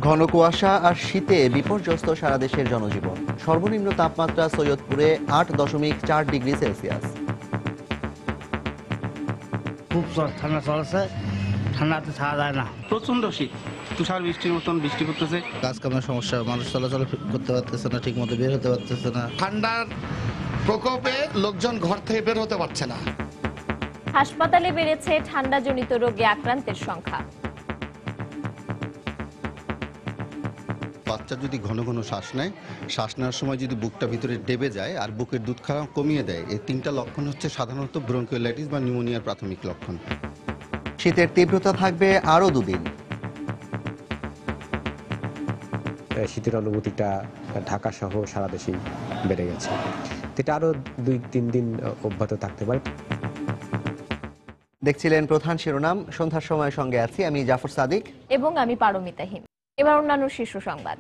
ঘন কুয়াশা আর শীতে বিপর্যস্ত সারা দেশের জনজীবন। সর্বনিম্ন তাপমাত্রা সৈয়দপুরে 8.4 ডিগ্রি সেলসিয়াস। খুব ঠান্ডা চলেছে, ঠান্ডাতে থাকা যায় না। প্রচন্ড শীত, তুষার বৃষ্টির মতন বৃষ্টি করতেছে। কাজ কামের সমস্যা, মানুষ চলাচল করতে পারতেছে না, ঠিক মতো বের হতে পারতেছে না। ঠান্ডার প্রকোপে লোকজন ঘর থেকে বের হতে পারছে না। হাসপাতালে বেড়েছে ঠান্ডাজনিত রোগে আক্রান্তের সংখ্যা। বাচ্চা যদি ঘন ঘন শ্বাস নেয়, শ্বাস নেওয়ার সময় যদি বুকটা ভিতরে ডেবে যায় আর বুকের দুধ খাওয়া কমিয়ে দেয়, এই তিনটা লক্ষণ হচ্ছে সাধারণত ব্রঙ্কিওলাইটিস বা নিউমোনিয়ার প্রাথমিক লক্ষণ। শীতের তীব্রতা থাকবে আরও দুদিন। শীতের অনুভূতিটা ঢাকা সহ সারা দেশেই বেড়ে গেছে। এটা আরো 2-3 দিন অব্যাহত থাকতে পারে। দেখছিলেন প্রধান শিরোনাম। সন্ধ্যার সময় সঙ্গে আছি আমি জাফর সাদিক এবং আমি পারমিতাহীন। এবার অন্যান্য শীর্ষ সংবাদ।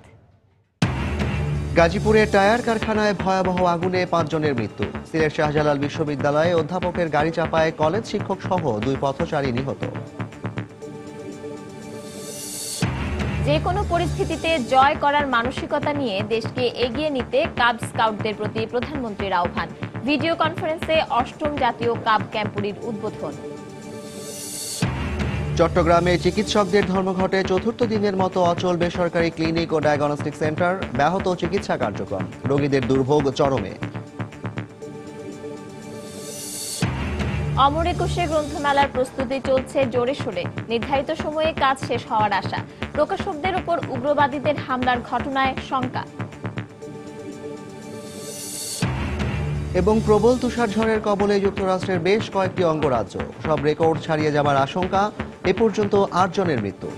গাজীপুরে টায়ার কারখানায় ভয়াবহ আগুনে 5 জনের মৃত্যু। সিলেট শাহজালাল বিশ্ববিদ্যালয়ে অধ্যাপকের গাড়ি চাপায় কলেজ শিক্ষক সহ 2 পথচারী নিহত। যে কোনো পরিস্থিতিতে জয় করার মানসিকতা নিয়ে দেশকে এগিয়ে নিতে কাব স্কাউটদের প্রতি প্রধানমন্ত্রীর আহ্বান। ভিডিও কনফারেন্সে 8ম জাতীয় কাব ক্যাম্পুরির উদ্বোধন। চট্টগ্রামে চিকিৎসকদের ধর্মঘটে 4র্থ দিনের মতো অচল বেসরকারি ক্লিনিক ও ডায়াগনস্টিক সেন্টার, ব্যাহত চিকিৎসা কার্যক্রম, রোগীদের দুর্ভোগ চরমে। অমর একুশে গ্রন্থমেলার প্রস্তুতি চলছে জোরে সোরে। নির্ধারিত সময়ে কাজ শেষ হওয়ার আশা। প্রকাশকদের উপর উগ্রবাদীদের হামলার ঘটনায় শঙ্কা। এবং প্রবল তুষারঝড়ের কবলে যুক্তরাষ্ট্রের বেশ কয়েকটি অঙ্গরাজ্য, সব রেকর্ড ছাড়িয়ে যাবার আশঙ্কা। এ পর্যন্ত 8 জনের মৃত্যু।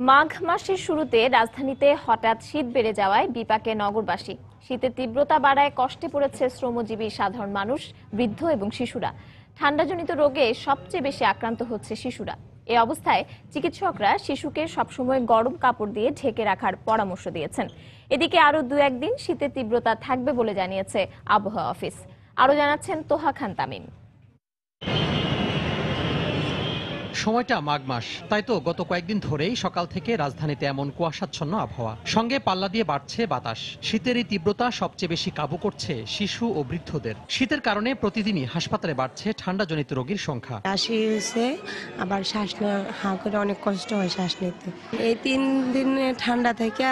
মাঘ মাসের শুরুতে রাজধানীতে হঠাৎ শীত বেড়ে যাওয়ায় বিপাকে নগরবাসী। শীতের তীব্রতা বাড়ায় কষ্টে পড়েছে শ্রমজীবী সাধারণ মানুষ, বৃদ্ধ এবং শিশুরা। ঠান্ডাজনিত রোগে সবচেয়ে বেশি আক্রান্ত হচ্ছে শিশুরা। এই অবস্থায় চিকিৎসকরা শিশুকে সবসময় গরম কাপড় দিয়ে ঢেকে রাখার পরামর্শ দিয়েছেন। এদিকে আরো 2-1 দিন শীতের তীব্রতা থাকবে বলে জানিয়েছে আবহাওয়া অফিস। আরো জানাচ্ছেন তোহা খান তামিম। সময়টা মাঘ মাস, তাই তো গত কয়েকদিন ধরেই সকাল থেকে রাজধানীতে এমন কুয়াশাচ্ছন্ন আবহাওয়া, সঙ্গে পাল্লা দিয়ে বাড়ছে বাতাস। শীতের এই তীব্রতা সবচেয়ে বেশি কাবু করছে শিশু ও বৃদ্ধদের। শীতের কারণে প্রতিদিনই হাসপাতালে বাড়ছে ঠান্ডাজনিত রোগীর সংখ্যা। কাশি হয়েছে, আবার শ্বাস হাঁ করে অনেক কষ্ট হয় শ্বাস নিতে। এই 3 দিনে ঠান্ডা থেকে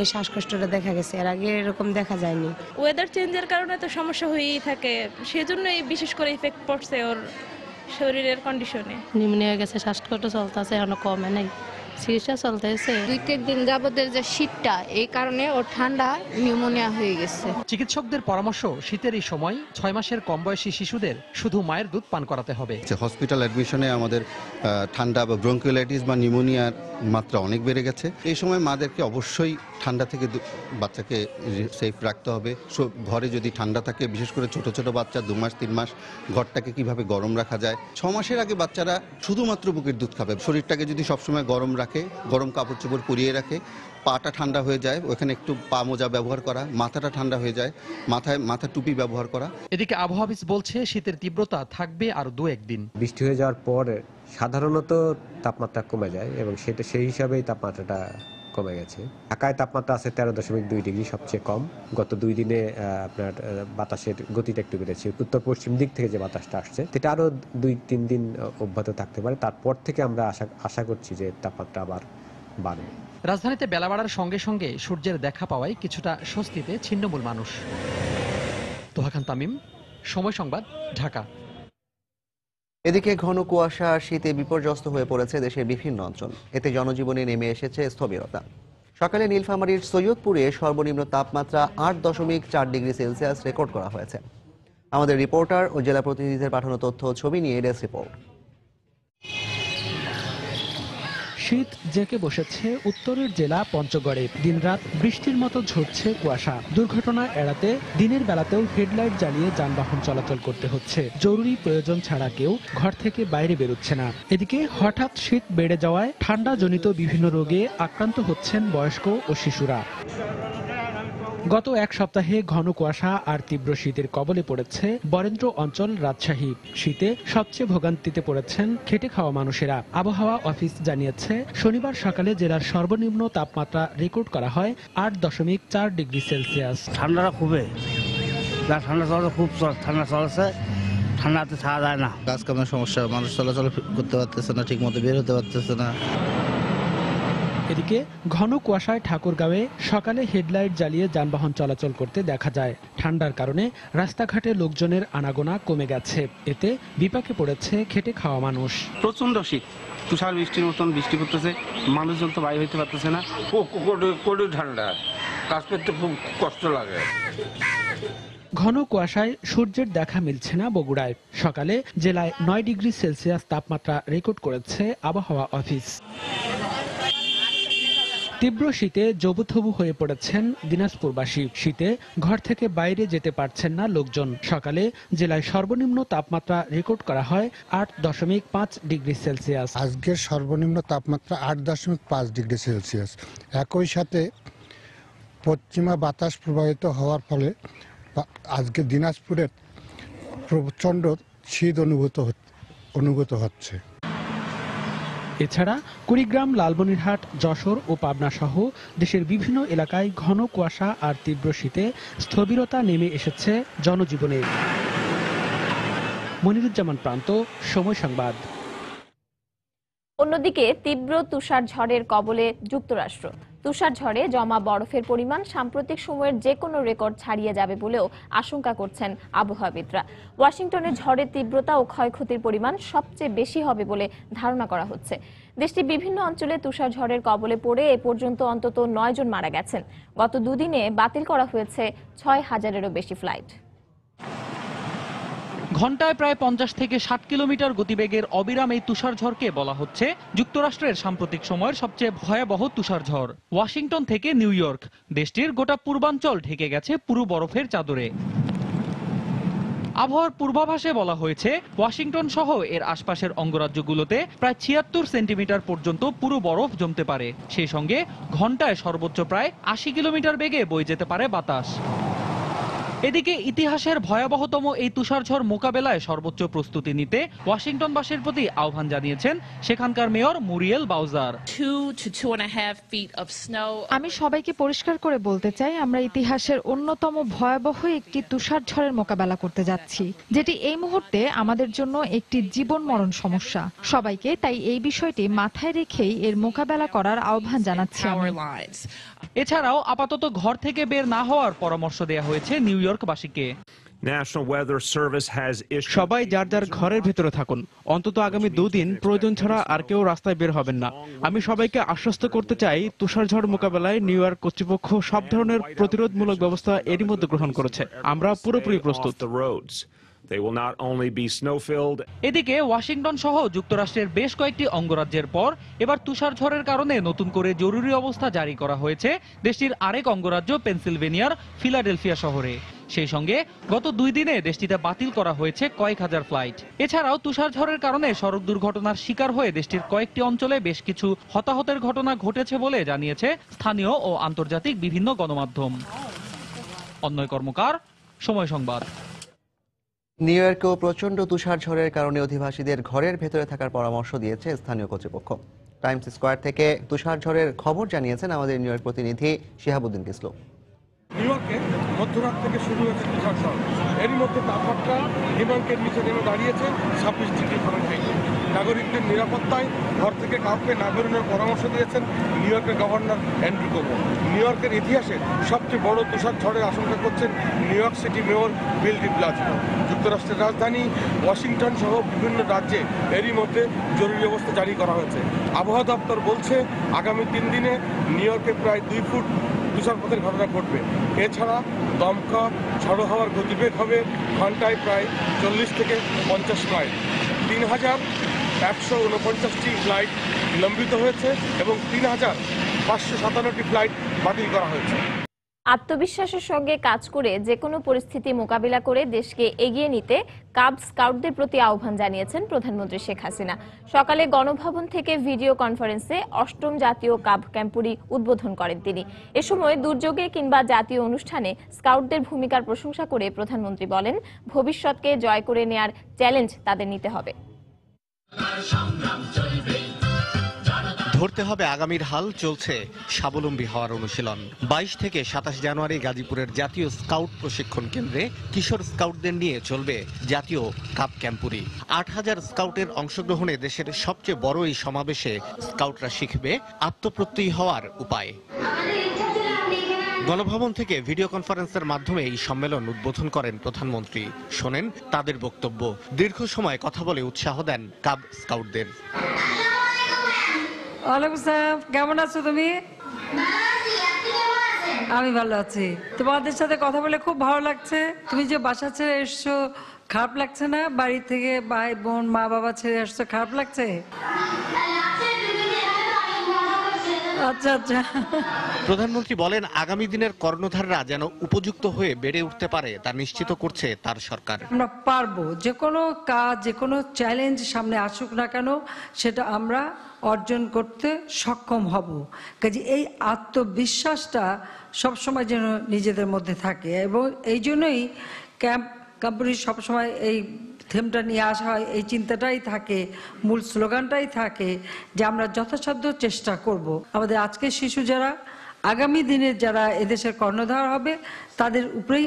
এই শ্বাসকষ্টটা দেখা গেছে, এর আগে এরকম দেখা যায়নি। ওয়েদার চেঞ্জের কারণে তো সমস্যা হয়েই থাকে, সেজন্যই বিশেষ করে ইফেক্ট পড়ছে ওর শরীরের কন্ডিশনে। নিউমোনিয়া গেছে, শ্বাসকষ্ট চলতেছে, এখনো কমে নাই, চিকিৎসা চলতেছে। 2-3 দিন যাবতের যে শীতটা, এই কারণে ওর ঠান্ডা নিউমোনিয়া হয়ে গেছে। চিকিৎসকদের পরামর্শ, শীতের এই সময় 6 মাসের কম বয়সী শিশুদের শুধু মায়ের দুধ পান করাতে হবে। হসপিটাল অ্যাডমিশনে আমাদের ঠান্ডা বা ব্রঙ্কিওলাইটিস বা নিউমোনিয়ার মাত্রা অনেক বেড়ে গেছে। এই সময় মাদেরকে অবশ্যই ঠান্ডা থেকে বাচ্চাকে সেফ রাখতে হবে। ঘরে যদি ঠান্ডা থাকে, বিশেষ করে ছোট ছোট বাচ্চা 2 মাস 3 মাস, ঘরটাকে কিভাবে গরম রাখা যায়। 6 মাসের আগে বাচ্চারা শুধুমাত্র বুকের দুধ খাবে। শরীরটাকে যদি সবসময় গরম রাখে, গরম কাপড় চোপড় পরিয়ে রাখে, পাটা ঠান্ডা হয়ে যায়, ওখানে একটু পা মোজা ব্যবহার করা, মাথাটা ঠান্ডা হয়ে যায়, মাথা টুপি ব্যবহার করা। এদিকে আবহাওয়া অফিস বলছে শীতের তীব্রতা থাকবে আরো 2-1 দিন। বৃষ্টি হয়ে যাওয়ার পর সাধারণত তাপমাত্রা কমে যায় এবং সেই হিসাবেই তাপমাত্রাটা কমে গেছে। ঢাকায় তাপমাত্রা আছে 13.2 ডিগ্রি, সবচেয়ে কম। গত 2 দিনে আপনার বাতাসের গতিটা একটু বেড়েছে। উত্তর পশ্চিম দিক থেকে যে বাতাসটা আসছে, এটা আরো 2-3 দিন অব্যাহত থাকতে পারে। তারপর থেকে আমরা আশা করছি যে তাপমাত্রা আবার বাড়বে। রাজধানীতে বেলা বাড়ার সঙ্গে সঙ্গে সূর্যের দেখা পাওয়ায় কিছুটা স্বস্তিতে ছিন্নমূল মানুষ। তোহা খান তামিম, সময় সংবাদ, ঢাকা। এদিকে ঘন কুয়াশা আর শীতে বিপর্যস্ত হয়ে পড়েছে দেশের বিভিন্ন অঞ্চল। এতে জনজীবনে নেমে এসেছে স্থবিরতা। সকালে নীলফামারীর সৈয়দপুরে সর্বনিম্ন তাপমাত্রা 8.4 ডিগ্রি সেলসিয়াস রেকর্ড করা হয়েছে। আমাদের রিপোর্টার ও জেলা প্রতিনিধিদের পাঠানো তথ্য ও ছবি নিয়ে ডেস্ক রিপোর্ট। শীত জেঁকে বসেছে উত্তরের জেলা পঞ্চগড়ে। দিনরাত বৃষ্টির মতো ঝরছে কুয়াশা। দুর্ঘটনা এড়াতে দিনের বেলাতেও হেডলাইট জ্বালিয়ে যানবাহন চলাচল করতে হচ্ছে। জরুরি প্রয়োজন ছাড়া কেউ ঘর থেকে বাইরে বেরোচ্ছে না। এদিকে হঠাৎ শীত বেড়ে যাওয়ায় ঠান্ডাজনিত বিভিন্ন রোগে আক্রান্ত হচ্ছেন বয়স্ক ও শিশুরা। গত এক সপ্তাহে ঘন কুয়াশা আর তীব্র শীতের কবলে পড়েছে বরেন্দ্র অঞ্চল রাজশাহী। শীতে সবচেয়ে ভোগান্তিতে পড়েছেন খেটে খাওয়া মানুষেরা। আবহাওয়া অফিস জানিয়েছে শনিবার সকালে জেলার সর্বনিম্ন তাপমাত্রা রেকর্ড করা হয় 8.4 ডিগ্রি সেলসিয়াস। ঠান্ডাটা খুবই ঠান্ডা চলছে, খুব ঠান্ডা চলছে, ঠান্ডাতে থাকা যায় না। কাজ কামের সমস্যা, মানুষ চলাচল করতে পারতেছে না, ঠিক মতো বের হতে পারতেছে না। এদিকে ঘন কুয়াশায় ঠাকুরগাঁওয়ে সকালে হেডলাইট জ্বালিয়ে যানবাহন চলাচল করতে দেখা যায়। ঠান্ডার কারণে রাস্তাঘাটে লোকজনের আনাগোনা কমে গেছে। এতে বিপাকে পড়েছে খেটে খাওয়া মানুষ। প্রচন্ড শীত, তুষার বৃষ্টির মতন বৃষ্টি পড়তেছে, মানুষজন তো বাইরে হইতে পারতেছে না। কড়ি ঠান্ডা, কাজ করতে খুব কষ্ট লাগে। ঘন কুয়াশায় সূর্যের দেখা মিলছে না বগুড়ায়। সকালে জেলায় 9 ডিগ্রি সেলসিয়াস তাপমাত্রা রেকর্ড করেছে আবহাওয়া অফিস। তীব্র শীতে জবুথবু হয়ে পড়েছেন দিনাজপুরবাসী। শীতে ঘর থেকে বাইরে যেতে পারছেন না লোকজন। সকালে জেলায় সর্বনিম্ন তাপমাত্রা রেকর্ড করা হয় 8.5 ডিগ্রি সেলসিয়াস। আজকের সর্বনিম্ন তাপমাত্রা 8.5 ডিগ্রি সেলসিয়াস। একই সাথে পশ্চিমা বাতাস প্রবাহিত হওয়ার ফলে আজকে দিনাজপুরের প্রচণ্ড শীত অনুভূত হচ্ছে। এছাড়া কুড়িগ্রাম, লালমনিরহাট, যশোর ও পাবনা সহ দেশের বিভিন্ন এলাকায় ঘন কুয়াশা আর তীব্র শীতে স্থবিরতা নেমে এসেছে জনজীবনে। মনিরুজ্জামান প্রান্ত, সময় সংবাদ। অন্যদিকে তীব্র তুষার ঝড়ের কবলে যুক্তরাষ্ট্র। তুষার ঝড়ে জমা বরফের পরিমাণ সাম্প্রতিক সময়ের যে কোনো রেকর্ড ছাড়িয়ে যাবে বলেও আশঙ্কা করছেন আবহাওয়াবিদরা। ওয়াশিংটনে ঝড়ের তীব্রতা ও ক্ষয়ক্ষতির পরিমাণ সবচেয়ে বেশি হবে বলে ধারণা করা হচ্ছে। দেশটির বিভিন্ন অঞ্চলে তুষার ঝড়ের কবলে পড়ে এ পর্যন্ত অন্তত 9 জন মারা গেছেন। গত দুদিনে বাতিল করা হয়েছে 6,000-এরও বেশি ফ্লাইট। ঘন্টায় প্রায় 50 থেকে 60 কিলোমিটার গতিবেগের অবিরাম এই তুষারঝড়কে বলা হচ্ছে যুক্তরাষ্ট্রের সাম্প্রতিক সময়ের সবচেয়ে ভয়াবহ তুষারঝড়। ওয়াশিংটন থেকে নিউ ইয়র্ক, দেশটির গোটা পূর্বাঞ্চল ঢেকে গেছে পুরো বরফের চাদরে। আবহাওয়ার পূর্বাভাসে বলা হয়েছে ওয়াশিংটন সহ এর আশপাশের অঙ্গরাজ্যগুলোতে প্রায় 76 সেন্টিমিটার পর্যন্ত পুরো বরফ জমতে পারে। সেই সঙ্গে ঘন্টায় সর্বোচ্চ প্রায় 80 কিলোমিটার বেগে বয়ে যেতে পারে বাতাস। এদিকে ইতিহাসের ভয়াবহতম এই তুষারঝড় মোকাবেলায় সর্বোচ্চ প্রস্তুতি নিতে ওয়াশিংটনবাসীর প্রতি আহ্বান জানিয়েছেন সেখানকার mayor Muriel browser. 2 to 2.5 feet of snow. আমি সবাইকে পরিষ্কার করে বলতে চাই, আমরা ইতিহাসের অন্যতম ভয়াবহ একটি তুষারঝড়ের মোকাবেলা করতে যাচ্ছি, যেটি এই মুহূর্তে আমাদের জন্য একটি জীবন মরণ সমস্যা। সবাইকে তাই এই বিষয়টি মাথায় রেখেই এর মোকাবেলা করার আহ্বান জানাচ্ছি। এছাড়াও আপাতত ঘর থেকে বের না হওয়ার পরামর্শ দেওয়া হয়েছে নিউ ইয়র্কবাসীকে। সবাই যার যার ঘরের ভেতরে থাকুন। অন্তত আগামী 2 দিন প্রয়োজন ছাড়া আর কেউ রাস্তায় বের হবেন না। আমি সবাইকে আশ্বস্ত করতে চাই, তুষারঝড় মোকাবেলায় নিউ ইয়র্ক কর্তৃপক্ষ সব ধরনের প্রতিরোধমূলক ব্যবস্থা এরই মধ্যে গ্রহণ করেছে। আমরা পুরোপুরি প্রস্তুত। এদিকে ওয়াশিংটন সহ যুক্তরাষ্ট্রের বেশ কয়েকটি অঙ্গরাজ্যের পর এবার তুষারঝড়ের কারণে নতুন করে জরুরি অবস্থা জারি করা হয়েছে দেশটির আরেক অঙ্গরাজ্য পেনসিলভেনিয়ার ফিলাডেলফিয়া শহরে। সেই সঙ্গে গত 2 দিনে দেশটিতে বাতিল করা হয়েছে কয়েক হাজার ফ্লাইট। এছাড়াও তুষারঝড়ের কারণে সড়ক দুর্ঘটনার শিকার হয়ে দেশটির কয়েকটি অঞ্চলে বেশ কিছু হতাহতের ঘটনা ঘটেছে বলে জানিয়েছে স্থানীয় ও আন্তর্জাতিক বিভিন্ন গণমাধ্যম। অন্যয় কর্মকার, সময় সংবাদ। নিউ ইয়র্কেও প্রচণ্ড তুষারঝড়ের কারণে অধিবাসীদের ঘরের ভেতরে থাকার পরামর্শ দিয়েছে স্থানীয় কর্তৃপক্ষ। টাইমস স্কোয়ার থেকে তুষারঝড়ের খবর জানিয়েছেন আমাদের নিউ ইয়র্ক প্রতিনিধি শিহাবুদ্দিন কিসলু। নিউ ইয়র্কে মধ্যরাত থেকে শুরু হয়েছে তুষারঝড়। এরই মধ্যে তাপমাত্রা হিমাঙ্কের নিচে নেমে দাঁড়িয়েছে 26 ডিগ্রি ফারেনহাইট। নাগরিকদের নিরাপত্তায় ঘর থেকে কাউকে না বেরোনোর পরামর্শ দিয়েছেন নিউ ইয়র্কের গভর্নর অ্যান্ড্রু কুমো। নিউ ইয়র্কের ইতিহাসে সবচেয়ে বড় তুষারঝড়ের আশঙ্কা করছেন নিউ ইয়র্ক সিটি মেয়র বিল ডি ব্লাসিও। যুক্তরাষ্ট্রের রাজধানী ওয়াশিংটন সহ বিভিন্ন রাজ্যে এরই মধ্যে জরুরি অবস্থা জারি করা হয়েছে। আবহাওয়া দপ্তর বলছে আগামী 3 দিনে নিউ ইয়র্কে প্রায় 2 ফুট তুষারপাতের ঘটনা ঘটবে। এছাড়া দমকা ঝড়ো হওয়ার গতিবেগ হবে ঘন্টায় প্রায় 40 থেকে 50 মাইল। 3,149টি ফ্লাইট বিলম্বিত হয়েছে এবং ৩,৫৫৭টি ফ্লাইট বাতিল করা হয়েছে। আত্মবিশ্বাসের সঙ্গে কাজ করে যে কোনো পরিস্থিতি মোকাবিলা করে দেশকে এগিয়ে নিতে কাব স্কাউটদের প্রতি আহ্বান জানিয়েছেন প্রধানমন্ত্রী শেখ হাসিনা। সকালে গণভবন থেকে ভিডিও কনফারেন্সে ৮ম জাতীয় কাব ক্যাম্পুরি উদ্বোধন করেন তিনি। এ সময় দুর্যোগে কিংবা জাতীয় অনুষ্ঠানে স্কাউটদের ভূমিকার প্রশংসা করে প্রধানমন্ত্রী বলেন, ভবিষ্যৎকে জয় করে নেয়ার চ্যালেঞ্জ তাদের নিতে হবে। ধরতে হবে আগামীর হাল, চলছে স্বাবলম্বী হওয়ার অনুশীলন। ২২ থেকে ২৭ জানুয়ারি গাজীপুরের জাতীয় স্কাউট প্রশিক্ষণ কেন্দ্রে কিশোর স্কাউটদের নিয়ে চলবে জাতীয় কাব ক্যাম্পুরি। ৮,০০০ স্কাউটের অংশগ্রহণে দেশের সবচেয়ে বড় এই সমাবেশে স্কাউটরা শিখবে আত্মপ্রত্যয়ী হওয়ার উপায়। গণভবন থেকে ভিডিও কনফারেন্সের মাধ্যমে এই সম্মেলন উদ্বোধন করেন প্রধানমন্ত্রী। শোনেন তাদের বক্তব্য। দীর্ঘ সময় কথা বলে উৎসাহ দেন কাব স্কাউটদের। ওয়ালাইকুম আসসালাম, কেমন আছো তুমি? আমি ভালো আছি। তোমাদের সাথে কথা বলে খুব ভালো লাগছে। তুমি যে বাসা ছেড়ে এসছো, খারাপ লাগছে না? বাড়ি থেকে ভাই বোন মা বাবা ছেড়ে আসছো, খারাপ লাগছে? আচ্ছা আচ্ছা। প্রধানমন্ত্রী বলেন, আগামী দিনের কর্ণধাররা যেন উপযুক্ত হয়ে বেড়ে উঠতে পারে তা নিশ্চিত করছে তার সরকার। আমরা পারবো, যে কোনো কাজ, যে কোনো চ্যালেঞ্জ সামনে আসুক না কেন, সেটা আমরা অর্জন করতে সক্ষম হব। কাজে এই আত্মবিশ্বাসটা সবসময় যেন নিজেদের মধ্যে থাকে, এবং এই জন্যই ক্যাম্পুরি সবসময় এই থিমটা নিয়ে আসা হয়। এই চিন্তাটাই থাকে, মূল স্লোগানটাই থাকে যে আমরা যথাসাধ্য চেষ্টা করব আমাদের আজকের শিশু যারা আগামী দিনে যারা এদেশের কর্ণধার হবে তাদের উপরেই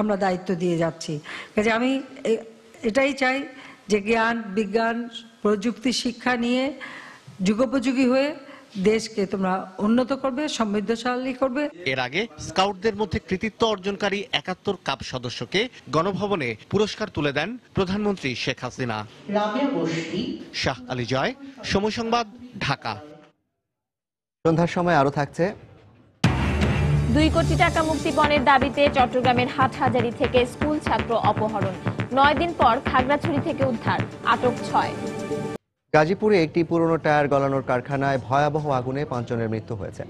আমরা দায়িত্ব দিয়ে যাচ্ছি। কাজে আমি এটাই চাই যে জ্ঞান বিজ্ঞান প্রযুক্তি শিক্ষা নিয়ে যুগোপযোগী হয়ে দেশকে তোমরা উন্নত করবে, সমৃদ্ধশালী করবে। এর আগে স্কাউটদের মধ্যে কৃতিত্ব অর্জনকারী ৭১ কাব সদস্যকে গণভবনে পুরস্কার তুলে দেন প্রধানমন্ত্রী শেখ হাসিনা। শাহ আলী জয়, সময় সংবাদ, ঢাকা। সন্ধ্যার সময় আরো থাকছে। ২ কোটি টাকা মুক্তিপণের দাবিতে চট্টগ্রামের হাটহাজারী থেকে স্কুল ছাত্র অপহরণ। ৯ দিন পর খাগড়াছড়ি থেকে উদ্ধার, আটক ৬। গাজীপুরে একটি পুরনো টায়ার গলানোর কারখানায় ভয়াবহ আগুনে ৫ জনের মৃত্যু হয়েছে।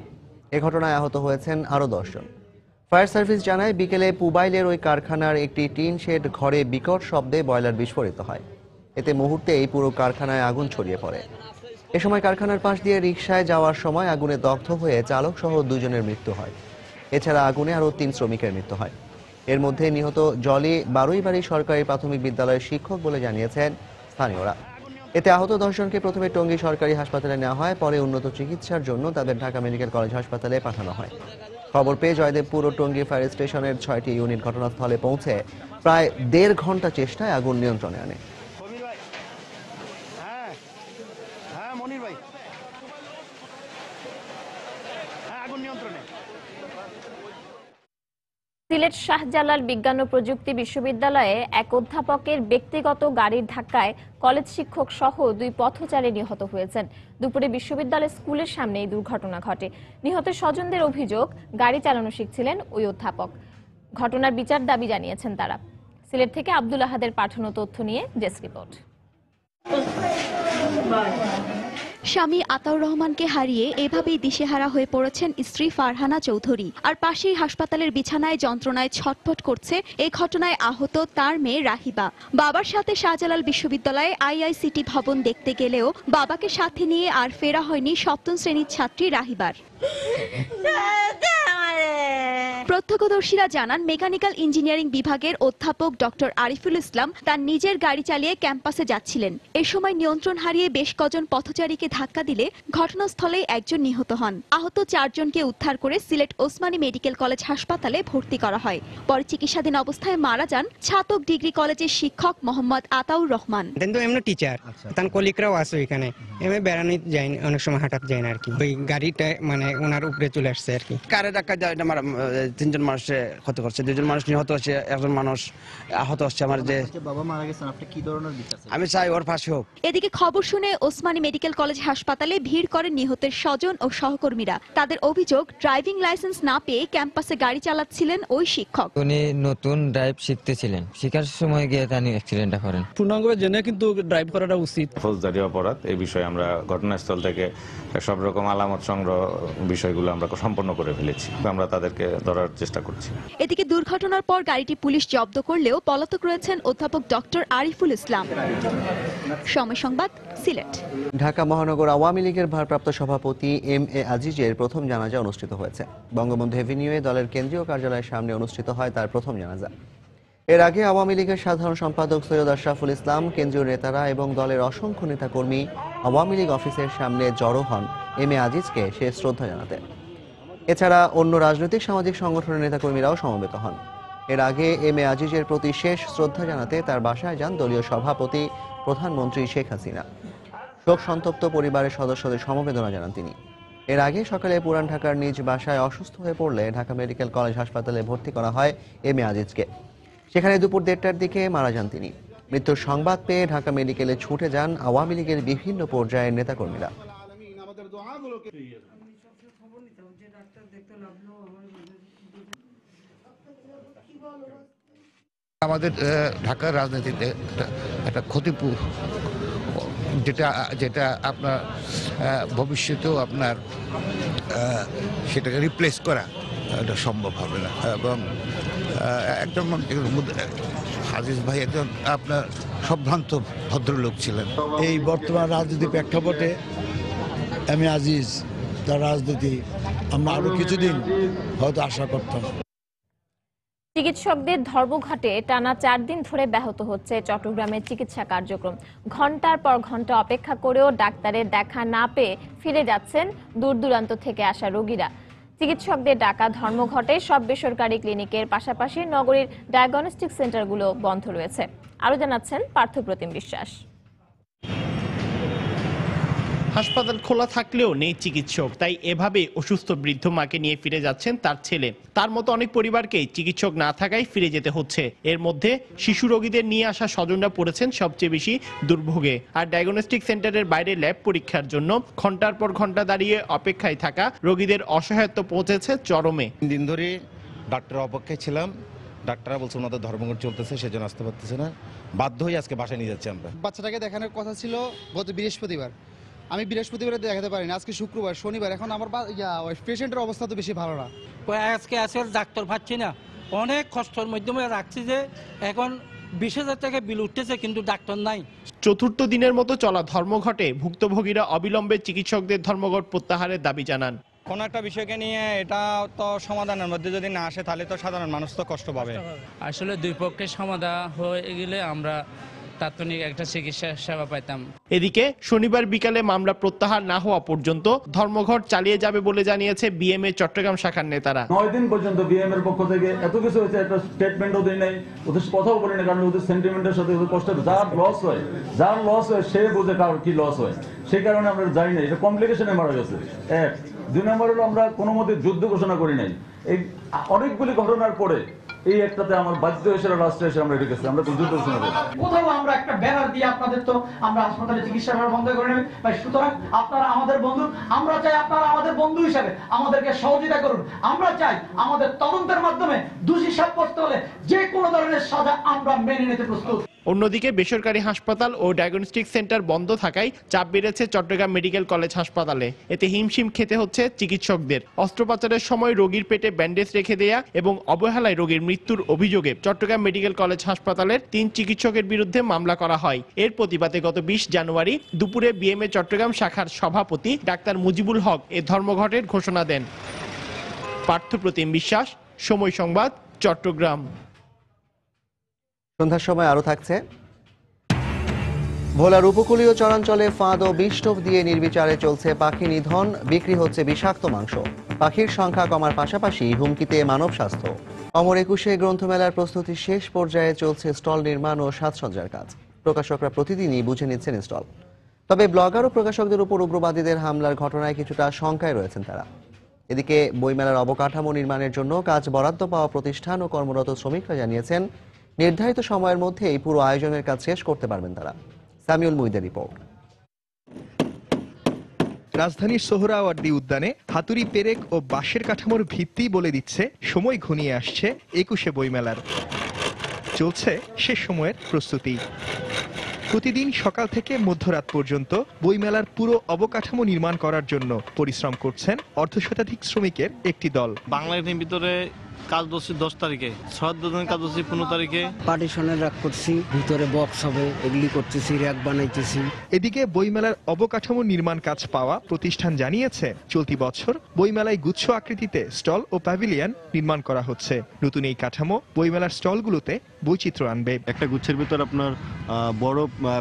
এ ঘটনায় আহত হয়েছেন আরো ১০ জন। ফায়ার সার্ভিস জানায়, বিকেলে পুবাইলের ওই কারখানার একটি টিন শেড ঘরে বিকট শব্দে বয়লার বিস্ফোরিত হয়। এতে মুহূর্তে এই পুরো কারখানায় আগুন ছড়িয়ে পড়ে। এ সময় কারখানার পাশ দিয়ে রিকশায় যাওয়ার সময় আগুনে দগ্ধ হয়ে চালক সহ ২ জনের মৃত্যু হয়। এছাড়া আগুনে আরো ৩ শ্রমিকের মৃত্যু হয়। এর মধ্যে নিহত জলি বারুইবাড়ি সরকারি প্রাথমিক বিদ্যালয়ের শিক্ষক বলে জানিয়েছেন স্থানীয়রা। এতে আহত ১০ জনকে প্রথমে টঙ্গী সরকারি হাসপাতালে নেওয়া হয়, পরে উন্নত চিকিৎসার জন্য তাদের ঢাকা মেডিকেল কলেজ হাসপাতালে পাঠানো হয়। খবর পেয়ে জয়দেবপুর ও টঙ্গী ফায়ার স্টেশনের ৬টি ইউনিট ঘটনাস্থলে পৌঁছে প্রায় ১.৫ ঘন্টা চেষ্টায় আগুন নিয়ন্ত্রণে আনে। সিলেট শাহজালাল বিজ্ঞান ও প্রযুক্তি বিশ্ববিদ্যালয়ে এক অধ্যাপকের ব্যক্তিগত গাড়ির ধাক্কায় কলেজ শিক্ষক সহ ২ পথচারী নিহত হয়েছেন। দুপুরে বিশ্ববিদ্যালয় স্কুলের সামনে এই দুর্ঘটনা ঘটে। নিহত স্বজনদের অভিযোগ, গাড়ি চালানো শিখছিলেন ওই অধ্যাপক। ঘটনার বিচার দাবি জানিয়েছেন তারা। সিলেট থেকে আব্দুল আহাদের পাঠানো তথ্য নিয়ে ডেস্ক রিপোর্ট। স্বামী আতাউর রহমানকে হারিয়ে এভাবেই দিশেহারা হয়ে পড়েছেন স্ত্রী ফারহানা চৌধুরী। আর পাশেই হাসপাতালের বিছানায় যন্ত্রণায় ছটফট করছে এই ঘটনায় আহত তার মেয়ে রাহিবা। বাবার সাথে শাহজালাল বিশ্ববিদ্যালয়ে আইআইসিটি ভবন দেখতে গেলেও বাবাকে সাথে নিয়ে আর ফেরা হয়নি ৭ম শ্রেণীর ছাত্রী রাহিবার। প্রত্যক্ষদর্শীরা জানান, মেকানিক্যাল ইঞ্জিনিয়ারিং বিভাগের অধ্যাপক ডক্টর আরিফুল ইসলাম তার নিজের গাড়ি চালিয়ে ক্যাম্পাসে যাচ্ছিলেন। এ সময় নিয়ন্ত্রণ হারিয়ে বেশ কজন পথচারীকে ধাক্কা দিলে ঘটনাস্থলেই একজন নিহত হন। আহত ৪ জনকে উদ্ধার করে সিলেট ওসমানী মেডিকেল কলেজ হাসপাতালে ভর্তি করা হয়। পরে চিকিৎসাধীন অবস্থায় মারা যান ছাতক ডিগ্রি কলেজের শিক্ষক মোহাম্মদ আতাউর রহমান। টিচার তার কলিগরাও আছে এখানে, এমনি বেড়ানি যায়, অনেক সময় হাঁটাতে যায় না আর কি। ওই গাড়িটা মানে ওনার উপরে চলে আসছে আর কি। কারে ধাক্কা দেয় তিনজন মানুষের ক্ষতি করছে, 2জন মানুষ নিহত হচ্ছে, 1জন মানুষ আহত হচ্ছে। আমার যে বাবা মারা গেছেন, আপনি কি ধরনের বিচার চান? আমি চাই ওর ফাঁসি হোক। এদিকে খবর শুনে ওসমানী মেডিকেল কলেজ হাসপাতালে ভিড় করেন নিহতের স্বজন ও সহকর্মীরা। তাদের অভিযোগ, ড্রাইভিং লাইসেন্স না পেয়ে ক্যাম্পাসে গাড়ি চালাচ্ছিলেন ওই শিক্ষক। উনি নতুন ড্রাইভ শিখতেছিলেন, শেখার সময় গিয়ে তিনি অ্যাক্সিডেন্টটা করেন। পূর্ণাঙ্গভাবে জেনে কিন্তু ড্রাইভ করাটা উচিত। ফৌজদারি অপরাধ, এই বিষয়ে আমরা ঘটনাস্থল থেকে সব রকম আলামত সংগ্রহ বিষয়গুলো আমরা সম্পন্ন করে ফেলেছি। আমরা তাদেরকে ধরার চেষ্টা করছি। এদিকে দুর্ঘটনার পর গাড়িটি পুলিশ জব্দ করলেও পলাতক রয়েছেন অধ্যাপক ডক্টর আরিফুল ইসলাম। সময় সংবাদ, সিলেট। ঢাকা মহানগর আওয়ামী লীগের ভারপ্রাপ্ত সভাপতি এম.এ. আজিজের প্রথম জানাজা অনুষ্ঠিত হয়েছে। বঙ্গবন্ধু এভিনিউয়ে দলের কেন্দ্রীয় কার্যালয়ের সামনে অনুষ্ঠিত হয় তার প্রথম জানাজা। এর আগে আওয়ামী লীগের সাধারণ সম্পাদক সৈয়দ আশরাফুল ইসলাম, কেন্দ্রীয় নেতারা এবং দলের অসংখ্য নেতাকর্মী আওয়ামী লীগ অফিসের সামনে জড়ো হন এম.এ. আজিজকে শেষ শ্রদ্ধা জানাতে। এছাড়া অন্য রাজনৈতিক সামাজিক সংগঠনের নেতাকর্মীরাও সমবেত হন। এর আগে এম.এ. আজিজের প্রতি শেষ শ্রদ্ধা জানাতে তার বাসায় যান দলীয় সভাপতি প্রধানমন্ত্রী শেখ হাসিনা। শোক সন্তপ্ত পরিবারের সদস্যদের সমবেদনা জানান তিনি। এর আগে সকালে পুরান ঢাকার নিজ বাসায় অসুস্থ হয়ে পড়লে ঢাকা মেডিকেল কলেজ হাসপাতালে ভর্তি করা হয় এম.এ. আজিজকে। সেখানে দুপুর 1টার দিকে মারা যান তিনি। মৃত্যুর সংবাদ পেয়ে ঢাকা মেডিকেলে ছুটে যান আওয়ামী লীগের বিভিন্ন পর্যায়ের নেতাকর্মীরা। আমাদের ঢাকার রাজনীতিতে একটা ক্ষতি, যেটা আপনার ভবিষ্যতেও আপনার সেটাকে রিপ্লেস করা এটা সম্ভব হবে না। এবং একজন আজিজ ভাই একজন আপনার সম্ভ্রান্ত ভদ্রলোক ছিলেন। এই বর্তমান রাজনীতি প্রেক্ষাপটে এম.এ. আজিজ তার রাজনীতি আমরা আরো কিছুদিন হয়তো আশা করতাম। চিকিৎসকদের ধর্মঘটে টানা 4 দিন ধরে ব্যাহত হচ্ছে চট্টগ্রামের চিকিৎসা কার্যক্রম। ঘন্টার পর ঘন্টা অপেক্ষা করেও ডাক্তারের দেখা না পেয়ে ফিরে যাচ্ছেন দূর দূরান্ত থেকে আসা রোগীরা। চিকিৎসকদের ডাকা ধর্মঘটে সব বেসরকারি ক্লিনিকের পাশাপাশি নগরীর ডায়াগনস্টিক সেন্টারগুলো বন্ধ রয়েছে। আরো জানাচ্ছেন পার্থপ্রতিম বিশ্বাস। হাসপাতাল খোলা থাকলেও নেই চিকিৎসক, তাই এভাবে অসুস্থ বৃদ্ধ মাকে নিয়ে ফিরে যাচ্ছেন তার ছেলে। তার মতো অনেক পরিবারকেই চিকিৎসক না থাকায় ফিরে যেতে হচ্ছে। এর মধ্যে শিশু রোগীদের নিয়ে আসা স্বজনরা পড়েছেন সবচেয়ে বেশি দুর্ভোগে। আর ডায়াগনস্টিক সেন্টারের বাইরে ল্যাব পরীক্ষার জন্য ঘন্টার পর ঘন্টা দাঁড়িয়ে অপেক্ষায় থাকা রোগীদের অসহায়ত্ব পৌঁছেছে চরমে। দিন ধরে ডাক্তার অপেক্ষায় ছিলাম, ডাক্তাররা বলছে ওনাদের ধর্মঘট চলতেছে, সেজন্য আসতে পারতেছে না। বাধ্য হয়ে আজকে বাসায় নিয়ে যাচ্ছি আমরা। বাচ্চাটাকে দেখানোর কথা ছিল গত বৃহস্পতিবার, আমি বৃহস্পতিবারে দেখাতে পারিনি। আজকে শুক্রবার, শনিবার। এখন আমার পেশেন্টের অবস্থা তো বেশি ভালো না। আজকে ডাক্তার পাচ্ছি না, অনেক কষ্টের মাধ্যমে রাখছি যে এখন 20,000 টাকা বিল উঠতেছে, কিন্তু ডাক্তার নাই। চতুর্থ দিনের মতো চলা ধর্মঘটে ভুক্তভোগীরা অবিলম্বে চিকিৎসকদের ধর্মঘট প্রত্যাহারের দাবি জানান। কোনো একটা বিষয়কে নিয়ে এটা তো সমাধানের মধ্যে যদি না আসে, তাহলে তো সাধারণ মানুষ তো কষ্ট পাবে। আসলে দুই পক্ষের সমাধান হয়ে গেলে আমরা তাৎক্ষণিক একটা চিকিৎসা সেবা পাইতাম। এদিকে শনিবার বিকালে মামলা প্রত্যাহার না হওয়া পর্যন্ত ধর্মঘট চালিয়ে যাবে বলে জানিয়েছে বিএমএ চট্টগ্রাম শাখার নেতারা। 9 দিন পর্যন্ত বিএম এর পক্ষ থেকে এত কিছু হয়েছে, একটা স্টেটমেন্টও দেয় নাই, ওদের কথাও বলি না, কারণ ওদের সেন্টিমেন্টের সাথে ওদের কষ্ট, যার লস হয় সে বুঝে কারোর কি লস হয়। সেই কারণে আমরা যাই না, এটা কমপ্লিকেশনে মারা গেছে। 2 নম্বর হলো আমরা কোনো মতে যুদ্ধ ঘোষণা করি নাই। এই অনেকগুলি ঘটনার পরে এই একটাতে আমার বাধ্য হিসেবে রাষ্ট্রে এসে আমরা রেখেছি, আমরা যুদ্ধ ঘোষণা করি। কোথাও আমরা একটা ব্যানার দিয়ে আপনাদের তো আমরা হাসপাতালে চিকিৎসা করা বন্ধ করে নেব। সুতরাং আপনারা আমাদের বন্ধু, আমরা চাই আপনারা আমাদের বন্ধু হিসাবে আমাদেরকে সহযোগিতা করুন। আমরা চাই আমাদের তদন্তের মাধ্যমে দোষী সাব্যস্ত হলে যে কোনো ধরনের সাজা আমরা মেনে নিতে প্রস্তুত। অন্যদিকে বেসরকারি হাসপাতাল ও ডায়াগনস্টিক সেন্টার বন্ধ থাকায় চাপ বেড়েছে চট্টগ্রাম মেডিকেল কলেজ হাসপাতালে। এতে হিমশিম খেতে হচ্ছে চিকিৎসকদের। অস্ত্রোপচারের সময় রোগীর পেটে ব্যান্ডেজ রেখে দেয়া এবং অবহেলায় রোগীর মৃত্যুর অভিযোগে চট্টগ্রাম মেডিকেল কলেজ হাসপাতালের 3 চিকিৎসকের বিরুদ্ধে মামলা করা হয়। এর প্রতিবাদে গত 20 জানুয়ারি দুপুরে বিএমএ চট্টগ্রাম শাখার সভাপতি ডাক্তার মুজিবুল হক এ ধর্মঘটের ঘোষণা দেন। পার্থপ্রতিম বিশ্বাস, সময় সংবাদ, চট্টগ্রাম। সন্ধ্যার সময় আরো থাকছে। ভোলার উপকূলীয় চরাঞ্চলে ফাঁদ ও বিষটোপ দিয়ে নির্বিচারে চলছে পাখি নিধন, বিক্রি হচ্ছে বিষাক্ত মাংস। পাখির সংখ্যা কমার পাশাপাশি হুমকিতে মানব স্বাস্থ্য। অমর 21 গ্রন্থমেলার প্রস্তুতি শেষ পর্যায়ে চলছে স্টল নির্মাণ ও সাজসজ্জার কাজ। প্রকাশকরা প্রতিদিনই বুঝে নিচ্ছেন স্টল। তবে ব্লগার ও প্রকাশকদের উপর উগ্রবাদীদের হামলার ঘটনায় কিছুটা শঙ্কায় রয়েছেন তারা। এদিকে বইমেলার অবকাঠামো নির্মাণের জন্য কাজ বরাদ্দ পাওয়া প্রতিষ্ঠান ও কর্মরত শ্রমিকরা জানিয়েছেন নির্ধারিত সময়ের মধ্যেই পুরো আয়োজনের কাজ শেষ করতে পারবেন তারা। সামিউল মুইদের রিপোর্ট। রাজধানীর সোহরাওয়ার্দী উদ্যানে হাতুড়ি পেরেক ও বাঁশের কাঠামোর ভিত্তি বলে দিচ্ছে সময় ঘনিয়ে আসছে ২১শে বইমেলার। চলছে শেষ সময়ের প্রস্তুতি। প্রতিদিন সকাল থেকে মধ্যরাত পর্যন্ত বইমেলার পুরো অবকাঠামো নির্মাণ করার জন্য পরিশ্রম করছেন অর্ধশতাধিক শ্রমিকের একটি দল। বাংলাদেশের ভিতরে কাজ করছি 10 তারিখে, 6 দিনের কাজ করছি 15 তারিখে। পার্টিশনের রাখ করছি, ভিতরে বক্স হবে, এগুলি করতেছি, র‍্যাক বানাইতেছি। এদিকে বইমেলার অবকাঠামো নির্মাণ কাজ পাওয়া প্রতিষ্ঠান জানিয়েছে চলতি বছর বইমেলায় গুচ্ছ আকৃতিতে স্টল ও প্যাভিলিয়ন নির্মাণ করা হচ্ছে। নতুন এই কাঠামো বইমেলার স্টলগুলোতে বৈচিত্র্য আনবে। একটা গুচ্ছের ভিতর আপনার বড়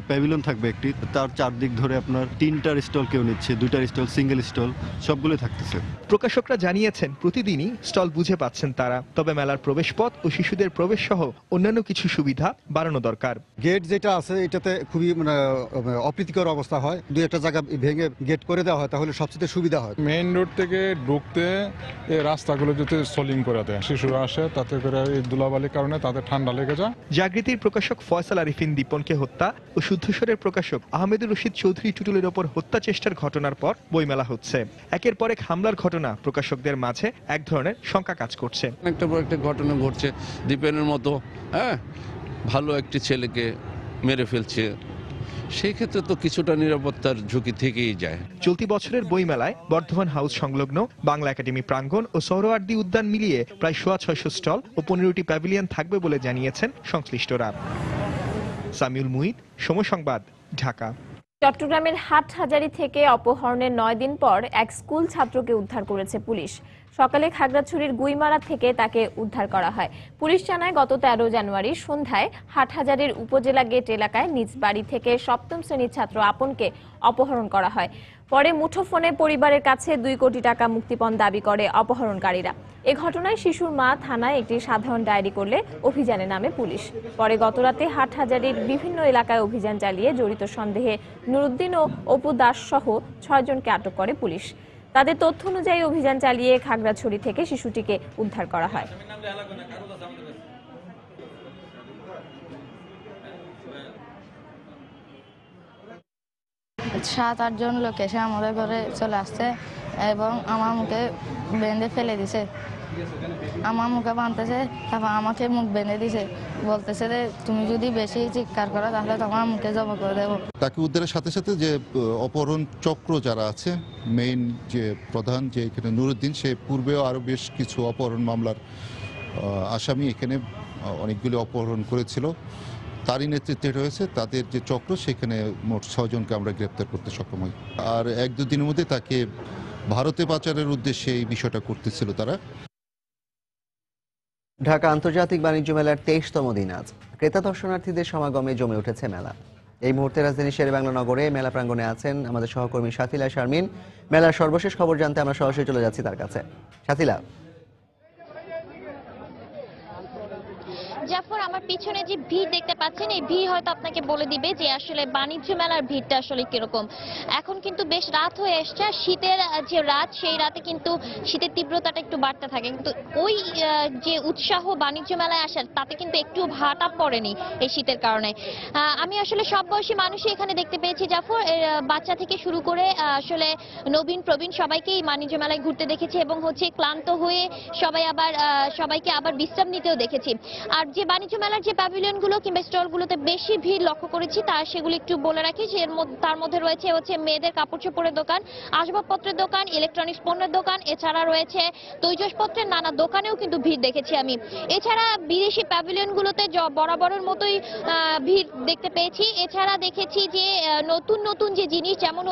প্যাভিলিয়ন থাকবে একটি, তার চারদিক ধরে আপনার 3টার স্টল কেউ নিচ্ছে, 2টার স্টল, সিঙ্গেল স্টল সবগুলো থাকতেছে। প্রকাশকরা জানিয়েছেন প্রতিদিনই স্টল বুঝে পাচ্ছেন তারা, তবে মেলার প্রবেশপথ ও শিশুদের প্রবেশ সহ অন্যান্য কিছু সুবিধা বাড়ানো দরকার। গেট যেটা আছে এটাতে খুবই অপ্রীতিকর অবস্থা হয়, 2-1টা জায়গা ভেঙে গেট করে দেওয়া হয় তাহলে সবচেয়ে সুবিধা হয়। মেইন রোড থেকে ঢুকতে এই রাস্তাগুলো যদি সলিং করে দেয়, শিশুরা আসে তাতে করে এই ধুলাবালির কারণে তাদের ঠান্ডা লেগে যায়। জাগৃতির প্রকাশক ফয়সাল আরিফিন দীপনকে হত্যা ও শুদ্ধস্বরের প্রকাশক আহমেদুর রশিদ চৌধুরী টুটুলের ওপর হত্যা চেষ্টার ঘটনার পর বইমেলা হচ্ছে। একের পর এক হামলার ঘটনা প্রকাশকদের মাঝে এক ধরনের শঙ্কা কাজ করছে। একটা পর একটা ঘটনা ঘটছে, দীপেনের মতো ভালো একটি ছেলেকে মেরে ফেলছে, সেই ক্ষেত্রে তো কিছুটা নিরাপত্তার ঝুঁকি থেকেই যায়। চলতি বছরের বইমেলায় বর্ধমান হাউস সংলগ্ন বাংলা একাডেমি প্রাঙ্গণ ও সোহরাওয়ার্দী উদ্যান মিলিয়ে প্রায় 650 স্টল ও 15টি প্যাভিলিয়ন থাকবে বলে জানিয়েছেন সংশ্লিষ্টরা। সামিউল মুহিত, সময় সংবাদ, ঢাকা। চট্টগ্রামের হাটহাজারী থেকে অপহরণের 9 দিন পর এক স্কুল ছাত্রকে উদ্ধার করেছে পুলিশ। সকালে খাগড়াছড়ির গুইমারা থেকে তাকে উদ্ধার করা হয়। পুলিশ জানায় গত 13 জানুয়ারি সন্ধ্যায় হাটহাজারীর উপজেলা গেট এলাকায় নিজ বাড়ি থেকে 7ম শ্রেণীর ছাত্র আপনকে অপহরণ করা হয়। পরে মুঠোফোনে পরিবারের কাছে 2 কোটি টাকা মুক্তিপণ দাবি করে অপহরণকারীরা। এ ঘটনায় শিশুর মা থানায় একটি সাধারণ ডায়েরি করলে অভিযানে নামে পুলিশ। পরে গতরাতে হাটহাজারীর বিভিন্ন এলাকায় অভিযান চালিয়ে জড়িত সন্দেহে নুরুদ্দিন ও অপু দাস সহ 6 জনকে আটক করে পুলিশ। তাদের তথ্য অনুযায়ী অভিযান চালিয়ে খাগড়াছড়ি থেকে শিশুটিকে উদ্ধার করা হয়। 7-8 জন লোক এসে আমাদের ঘরে চলে আসছে এবং আমার মুখে বেঁধে ফেলে দিছে। আমার মুখে বাঁধতেছে, তারপর আমাকে মুখ বেঁধে দিছে, বলতেছে যে তুমি যদি বেশি চিৎকার করো তাহলে তোমার মুখে জমা করে দেবো। তাকে উদ্ধারের সাথে সাথে যে অপহরণ চক্র যারা আছে, মেইন যে প্রধান যে এখানে নুরুদ্দিন, সে পূর্বেও আরও বেশ কিছু অপহরণ মামলার আসামি এখানে অনেকগুলি অপহরণ করেছিল, তারই নেতৃত্বে রয়েছে তাদের যে চক্র, সেখানে মোট 6 জনকে আমরা গ্রেপ্তার করতে সক্ষম হই। আর 1-2 দিনের মধ্যে তাকে ভারতে পাচারের উদ্দেশ্যে এই বিষয়টা করতেছিল তারা। ঢাকা আন্তর্জাতিক বাণিজ্য মেলার 23তম দিন আজ। ক্রেতা দর্শনার্থীদের সমাগমে জমে উঠেছে মেলা। এই মুহূর্তে রাজধানীর শেরেবাংলা নগরে মেলা প্রাঙ্গণে আছেন আমাদের সহকর্মী সাথিলা শারমিন। মেলার সর্বশেষ খবর জানতে আমরা সরাসরি চলে যাচ্ছি তার কাছে। সাথিলা। জাফর, আমার পিছনে যে ভিড় দেখতে পাচ্ছেন, এই ভিড় হয়তো আপনাকে বলে দিবে যে আসলে বাণিজ্য মেলার ভিড়টা আসলে কিরকম। এখন কিন্তু বেশ রাত হয়ে এসছে, শীতের যে রাত, সেই রাতে কিন্তু শীতের তীব্রতাটা একটু বাড়তে থাকে, কিন্তু ওই যে উৎসাহ বাণিজ্য মেলায় আসার, তাতে কিন্তু একটু ভাটা পড়েনি এই শীতের কারণে। আমি আসলে সব বয়সী মানুষই এখানে দেখতে পেয়েছি জাফর, বাচ্চা থেকে শুরু করে আসলে নবীন প্রবীণ সবাইকেই বাণিজ্য মেলায় ঘুরতে দেখেছি এবং ক্লান্ত হয়ে সবাইকে আবার বিশ্রাম নিতেও দেখেছি। আর যে বাণিজ্য মেলার যে প্যাভিলিয়নগুলো কিংবা স্টলগুলোতে বেশি ভিড় লক্ষ্য করেছি সেগুলো একটু বলে রাখি। তার মধ্যে রয়েছে মেয়েদের কাপড় চোপড়ের দোকান, আসবাবপত্রের দোকান, ইলেকট্রনিক্স পণ্যের দোকান, এছাড়া রয়েছে তৈজসপত্রের নানা দোকানেও কিন্তু ভিড় দেখেছি আমি। এছাড়া বিদেশি প্যাভিলিয়নগুলোতে বরাবরের মতোই ভিড় দেখতে পেয়েছি। এছাড়া দেখেছি যে নতুন নতুন যে জিনিস, যেমন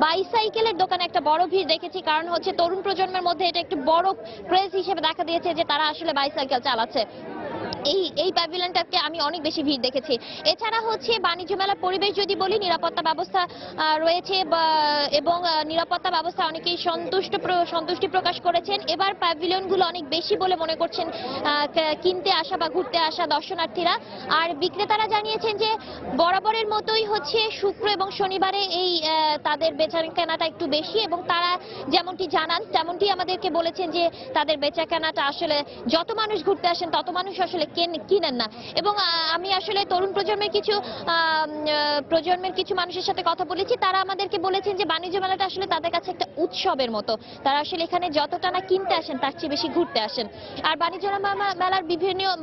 বাইসাইকেলের দোকানে একটা বড় ভিড় দেখেছি, কারণ তরুণ প্রজন্মের মধ্যে এটা একটু বড় ক্রেজ হিসেবে দেখা দিয়েছে যে তারা আসলে বাইসাইকেল চালাচ্ছে। এই প্যাভিলিয়নটাকে আমি অনেক বেশি ভিড় দেখেছি। এছাড়া হচ্ছে বাণিজ্য মেলার পরিবেশ যদি বলি, নিরাপত্তা ব্যবস্থা রয়েছে এবং নিরাপত্তা ব্যবস্থা অনেকেই সন্তুষ্টি প্রকাশ করেছেন। এবার প্যাভিলিয়নগুলো অনেক বেশি বলে মনে করছেন কিনতে আসা বা ঘুরতে আসা দর্শনার্থীরা। আর বিক্রেতারা জানিয়েছেন যে বরাবরের মতোই হচ্ছে শুক্র এবং শনিবারে এই তাদের বেচাকেনাটা একটু বেশি, এবং তারা যেমনটি জানান তেমনটি আমাদেরকে বলেছেন যে তাদের বেচাকেনাটা আসলে যত মানুষ ঘুরতে আসেন তত মানুষ আসলে কিনেন না। এবং আমি আসলে তরুণ প্রজন্মের কিছু মানুষের সাথে কথা বলেছি, তারা আমাদেরকে বলেছেন যে বাণিজ্য মেলাটা আসলে তাদের কাছে একটা উৎসবের মতো। তারা আসলে এখানে যতটা না কিনতে আসেন তার চেয়ে বেশি ঘুরতে আসেন। আর বাণিজ্য মেলার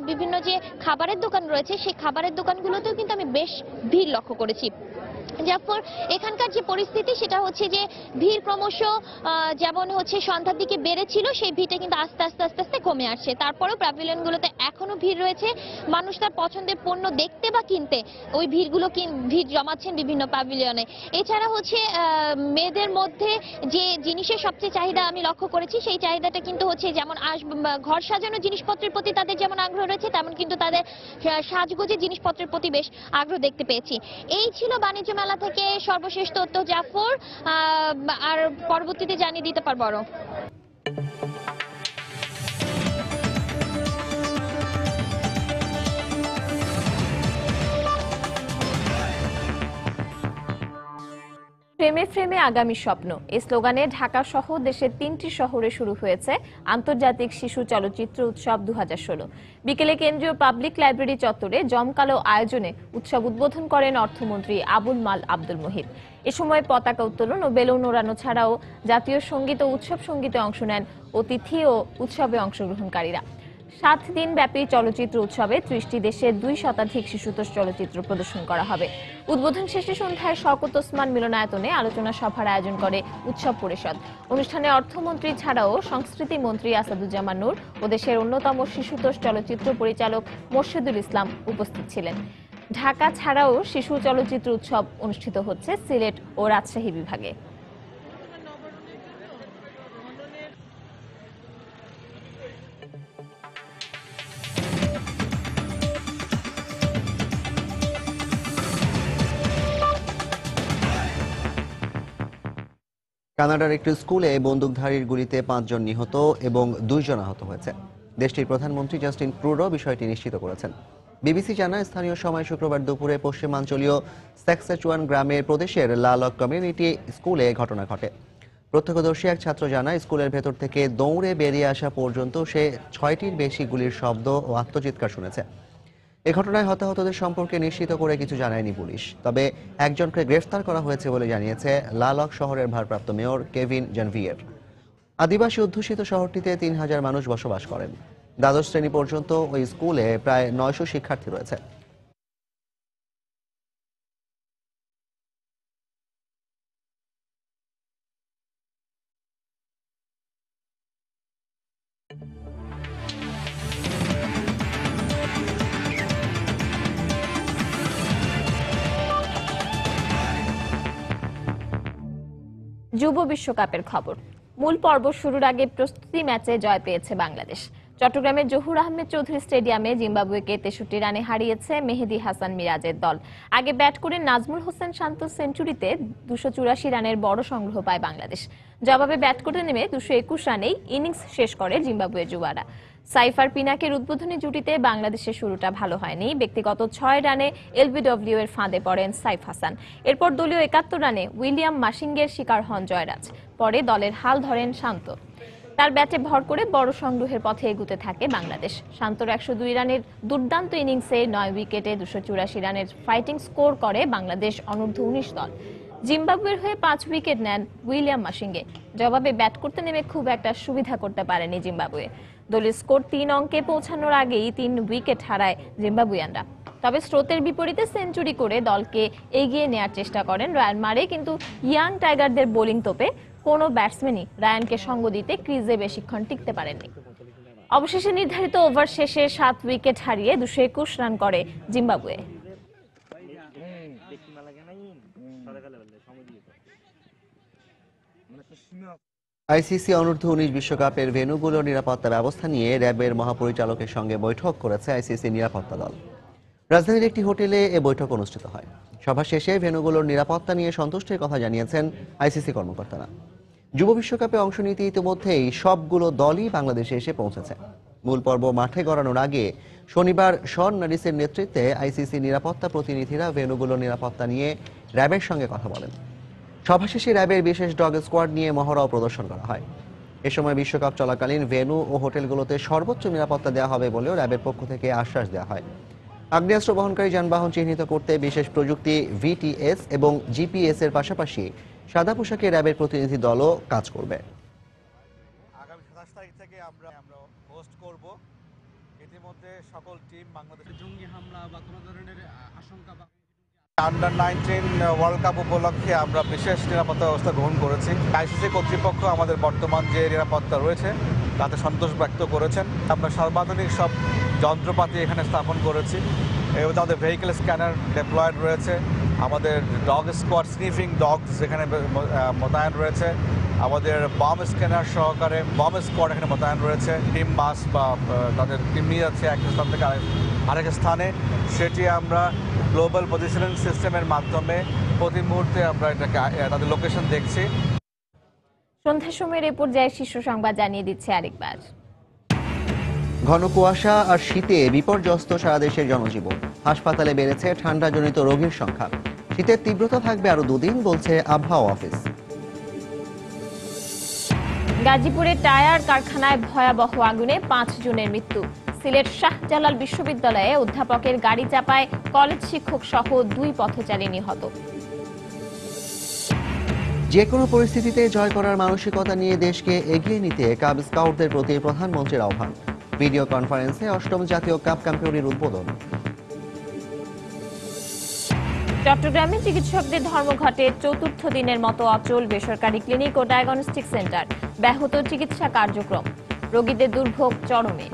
বিভিন্ন যে খাবারের দোকান রয়েছে সেই খাবারের দোকানগুলোতেও কিন্তু আমি বেশ ভিড় লক্ষ্য করেছি। জাফর, এখানকার যে পরিস্থিতি সেটা হচ্ছে যে ভিড় ক্রমশ যেমন হচ্ছে সন্ধ্যার দিকে বেড়েছিল, সেই ভিড়টা কিন্তু আস্তে আস্তে কমে আসছে। তারপরেও প্যাভিলিয়নগুলোতে এখনো ভিড় রয়েছে। মানুষ তার পছন্দের পণ্য দেখতে বা কিনতে ওই ভিড় জমাচ্ছেন বিভিন্ন প্যাভিলিয়নে। এছাড়া হচ্ছে মেয়েদের মধ্যে যে জিনিসের সবচেয়ে চাহিদা আমি লক্ষ্য করেছি, সেই চাহিদাটা কিন্তু হচ্ছে যেমন ঘর সাজানো জিনিসপত্রের প্রতি তাদের যেমন আগ্রহ রয়েছে, তেমন কিন্তু তাদের সাজগোজের জিনিসপত্রের প্রতি বেশ আগ্রহ দেখতে পেয়েছি। এই ছিল বাণিজ্য মেলা থেকে সর্বশেষ তথ্য জাফর, আর পরবর্তীতে জানিয়ে দিতে পারবো আরো। ফ্রেমে ফ্রেমে আগামী স্বপ্ন এই স্লোগানে ঢাকা সহ দেশের 3টি শহরে শুরু হয়েছে আন্তর্জাতিক শিশু চলচ্চিত্র উৎসব 2016। বিকেলে কেন্দ্রীয় পাবলিক লাইব্রেরি চত্বরে জমকালো আয়োজনে উৎসব উদ্বোধন করেন অর্থমন্ত্রী আবুল মাল আব্দুল মুহিত। এ সময় পতাকা উত্তোলন ও বেলুন ওড়ানো ছাড়াও জাতীয় সঙ্গীত ও উৎসব সঙ্গীতে অংশ নেন অতিথি ও উৎসবে অংশগ্রহণকারীরা। 7 দিন ব্যাপী চলচ্চিত্র উৎসবে 30টি দেশে 2 শতাধিক শিশুতোষ চলচ্চিত্র প্রদর্শন করা হবে। উদ্বোধন শেষে সন্ধ্যায় শওকত ওসমান মিলনায়তনে আলোচনা সভার আয়োজন করে উৎসব পরিষদ। অনুষ্ঠানে অর্থমন্ত্রী ছাড়াও সংস্কৃতি মন্ত্রী আসাদুজ্জামান নূর ও দেশের অন্যতম শিশুতোষ চলচ্চিত্র পরিচালক মোর্শেদুল ইসলাম উপস্থিত ছিলেন। ঢাকা ছাড়াও শিশু চলচ্চিত্র উৎসব অনুষ্ঠিত হচ্ছে সিলেট ও রাজশাহী বিভাগে। কানাডার একটি স্কুলে বন্দুকধারীর গুলিতে 5 জন নিহত এবং 2 জন আহত হয়েছে। দেশটির প্রধানমন্ত্রী জাস্টিন ট্রুডো বিষয়টি নিশ্চিত করেছেন। বিবিসি জানায় স্থানীয় সময় শুক্রবার দুপুরে পশ্চিমাঞ্চলীয় স্যাক্সেচুয়ান গ্রামের প্রদেশের লালক কমিউনিটি স্কুলে ঘটনা ঘটে। প্রত্যক্ষদর্শী এক ছাত্র জানায় স্কুলের ভেতর থেকে দৌড়ে বেরিয়ে আসা পর্যন্ত সে 6টির বেশি গুলির শব্দ ও আত্মচিৎকার শুনেছে। এ ঘটনায় হতাহতদের সম্পর্কে নিশ্চিত করে কিছু জানায়নি পুলিশ। তবে একজনকে গ্রেফতার করা হয়েছে বলে জানিয়েছে লালক শহরের ভারপ্রাপ্ত মেয়র কেভিন জানভিয়ের। আদিবাসী অধ্যুষিত শহরটিতে 3000 মানুষ বসবাস করেন। দ্বাদশ শ্রেণী পর্যন্ত ওই স্কুলে প্রায় 900 শিক্ষার্থী রয়েছে। যুব বিশ্বকাপের খবর। মূল পর্ব শুরুর আগে প্রস্তুতি ম্যাচে জয় পেয়েছে বাংলাদেশ। চট্টগ্রামের জহুর আহমেদ চৌধুরী স্টেডিয়ামে জিম্বাবুয়েকে 63 রানে হারিয়েছে মেহেদী হাসান মিরাজের দল। আগে ব্যাট করে নাজমুল হোসেন শান্ত সেঞ্চুরিতে 284 রানের বড় সংগ্রহ পায় বাংলাদেশ। জবাবে ব্যাট করতে নেমে 221 রানেই ইনিংস শেষ করে জিম্বাবুয়ের যুবারা। সাইফার পিনাকের উদ্বোধনী জুটিতে বাংলাদেশের শুরুটা ভালো হয়নি। ব্যক্তিগত 6 রানে এলবিডব্লিউ এর ফাঁদে পড়েন সাইফ হাসান। এরপর দলীয় 71 রানে উইলিয়াম মাসিঙ্গের শিকার হন জয়রাজ। পরে দলের হাল ধরেন শান্ত। তার ব্যাটে ভর করে বড় সংগ্রহের পথে এগুতে থাকে বাংলাদেশ। শান্তর 102 রানের দুর্দান্ত ইনিংসে 9 উইকেটে 284 রানের ফাইটিং স্কোর করে বাংলাদেশ অনূর্ধ্ব 19 দল। জিম্বাবুয়ের হয়ে 5 উইকেট নেন উইলিয়াম মাসিঙ্গে। জবাবে ব্যাট করতে নেমে খুব একটা সুবিধা করতে পারেনি জিম্বাবুয়ে। দলের স্কোর 3 অঙ্কে পৌঁছানোর আগেই 3 উইকেট হারায় জিম্বাবুয়ানরা। তবে স্রোতের বিপরীতে সেঞ্চুরি করে দলকে এগিয়ে নেয়ার চেষ্টা করেন রায়ান মারে, কিন্তু ইয়াং টাইগারদের বোলিং তোপে কোনো ব্যাটসম্যানই রায়ানকে সঙ্গ দিতে ক্রিজে বেশিক্ষণ টিকতে পারেননি। অবশেষে নির্ধারিত ওভার শেষে 7 উইকেট হারিয়ে 221 রান করে জিম্বাবুয়ে। আইসিসি অনূর্ধ্ব-19 বিশ্বকাপের ভেন্যুগুলোর নিরাপত্তা ব্যবস্থা নিয়ে র্যাবের মহাপরিচালকের সঙ্গে বৈঠক করেছে আইসিসি নিরাপত্তা দল। রাজধানীর একটি হোটেলে এ বৈঠক অনুষ্ঠিত হয়। সভা শেষে ভেন্যুগুলোর নিরাপত্তা নিয়ে সন্তুষ্টির কথা জানিয়েছেন আইসিসি কর্মকর্তারা। যুব বিশ্বকাপে অংশ নিতে ইতিমধ্যেই সবগুলো দলই বাংলাদেশে এসে পৌঁছেছে। মূল পর্ব মাঠে গড়ানোর আগে শনিবার শন নারিসের নেতৃত্বে আইসিসি নিরাপত্তা প্রতিনিধিরা ভেন্যুগুলোর নিরাপত্তা নিয়ে র্যাবের সঙ্গে কথা বলেন। সভা শেষে র্যাবের বিশেষ ডগ স্কোয়াড নিয়ে মহড়াও প্রদর্শন করা হয়। এ সময় বিশ্বকাপ চলাকালীন ভেন্যু ও হোটেলগুলোতে সর্বোচ্চ নিরাপত্তা দেওয়া হবে বলেও র্যাবের পক্ষ থেকে আশ্বাস দেওয়া হয়। আগ্নেয়াস্ত্র বহনকারী যানবাহন চিহ্নিত করতে বিশেষ প্রযুক্তি ভিটিএস এবং জিপিএস এর পাশাপাশি সাদা পোশাকে র্যাবের প্রতিনিধি দলও কাজ করবে। আগামী 27 তারিখ থেকে আমরা হোস্ট করব। ইতিমধ্যে সকল টিম বাংলাদেশের জঙ্গি হামলা বা কোনো ধরনের আশঙ্কা বা আন্ডার-19 ওয়ার্ল্ড কাপ উপলক্ষে আমরা বিশেষ নিরাপত্তা ব্যবস্থা গ্রহণ করেছি। আইসিসি কর্তৃপক্ষ আমাদের বর্তমান যে নিরাপত্তা রয়েছে তাতে সন্তোষ ব্যক্ত করেছেন। আমরা সর্বাধুনিক সব যন্ত্রপাতি এখানে স্থাপন করেছি এবং আমাদের ভেহিকেল স্ক্যানার ডেপ্লয়েড রয়েছে। আমাদের ডগ স্কোয়াড স্নিফিং ডগস এখানে মোতায়েন রয়েছে। আমাদের বম স্ক্যানার সহকারে বম স্কোয়াড এখানে মোতায়েন রয়েছে। টিম বাস বা তাদের টিম নিয়ে যাচ্ছে এক স্থান থেকে আরেক স্থানে। সেটি আমরা গ্লোবাল পজিশনিং সিস্টেমের মাধ্যমে প্রতি মুহূর্তে আমরা এটাকে তাদের লোকেশন দেখছি। সন্ধ্যার সময়ের এই পর্যায়ে শীর্ষ সংবাদ জানিয়ে দিচ্ছে আরেকবার। ঘন কুয়াশা আর শীতে বিপর্যস্ত সারা দেশের জনজীবন। হাসপাতালে বেড়েছে ঠান্ডাজনিত রোগীর সংখ্যা। শীতের তীব্রতা থাকবে আরো 2 দিন, বলছে আবহাওয়া অফিস। গাজীপুরে টায়ার কারখানায় ভয়াবহ আগুনে 5 জনের মৃত্যু। সিলেট শাহজালাল বিশ্ববিদ্যালয়ে অধ্যাপকের গাড়ি চাপায় কলেজ শিক্ষক সহ 2 পথচারী নিহত। যে কোনো পরিস্থিতিতে জয় করার মানসিকতা নিয়ে দেশকে এগিয়ে নিতে কাব স্কাউটদের প্রতি প্রধানমন্ত্রীর আহ্বান। ভিডিও কনফারেন্সে 8ম জাতীয় কাপ ক্যাম্পেইনের উদ্বোধন। চট্টগ্রামে চিকিৎসকদের ধর্মঘটে 4র্থ দিনের মতো অচল বেসরকারি ক্লিনিক ও ডায়াগনস্টিক সেন্টার। ব্যাহত চিকিৎসা কার্যক্রম, রোগীদের দুর্ভোগ চরমে।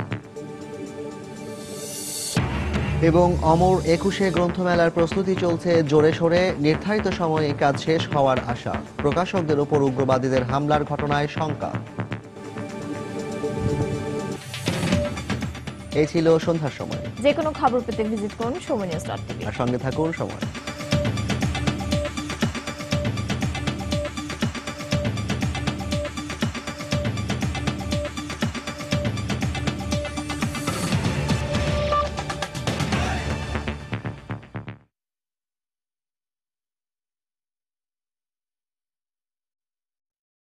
এবং অমর 21 গ্রন্থমেলার প্রস্তুতি চলছে জোরে সোরে। নির্ধারিত সময়ে কাজ শেষ হওয়ার আশা। প্রকাশকদের উপর উগ্রবাদীদের হামলার ঘটনায় শঙ্কা। এই ছিল সন্ধ্যার সময়। যে কোনো খবর পেতে ভিজিট করুন সময় নিউজ.tv। আর সঙ্গে থাকুন সময়।